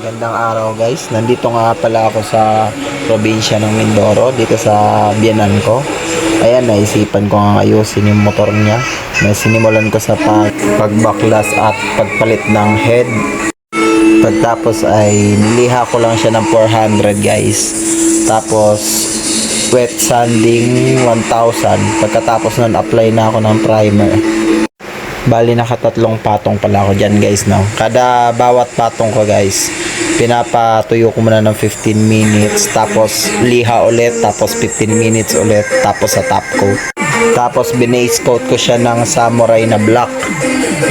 Magandang araw guys, nandito nga pala ako sa probinsya ng Mindoro, dito sa biyanan ko. Ayan, naisipan ko nga ayusin yung motor niya. Sinimulan ko sa pagbaklas at pagpalit ng head. Pagtapos ay niliha ko lang siya ng 400 guys. Tapos wet sanding 1,000. Pagkatapos nun apply na ako ng primer. Bali nakatatlong patong pala ako dyan guys, no? Kada bawat patong ko guys, pinapatuyo ko muna ng 15 minutes, tapos liha ulit, tapos 15 minutes ulit, tapos sa top coat. Tapos binase coat ko siya ng samurai na black.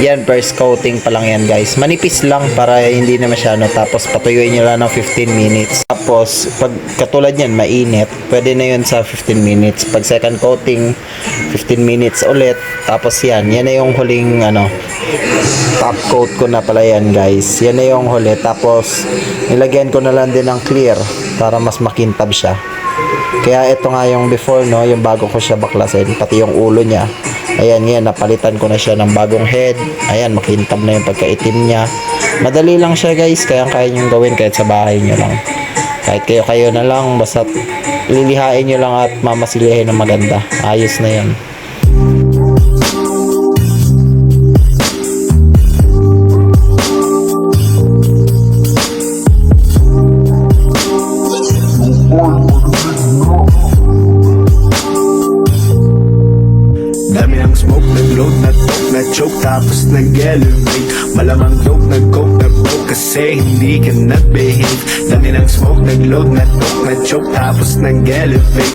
Yan, first coating pa lang yan guys. Manipis lang para hindi na masyado. Tapos patuyuin nyo lang ng 15 minutes. Tapos pag katulad yan mainit, pwede na yun sa 15 minutes. Pag second coating, 15 minutes ulit. Tapos yan na yung huling top coat ko na pala yan guys. Yan na yung huli. Tapos nilagyan ko na lang din ng clear para mas makintab siya. Kaya ito nga yung before, no, yung bago ko siya baklasin, pati yung ulo niya. Ayan, yan, napalitan ko na siya ng bagong head. Ayan, makintab na yung pagkaitim niya. Madali lang siya guys, kaya kaya nyo gawin kahit sa bahay nyo lang. Kahit kayo na lang, basta lilihain nyo lang at mamasilihin ng maganda. Ayos na yan. Dami ng smoke, nag-load, nag-talk, na-choke, tapos nag-elevate. Malamang dope, nag-coke, na-broke kasi hindi ka nag-behave. Dami ng smoke, nag-load, nag-talk, na-choke, tapos nag-elevate.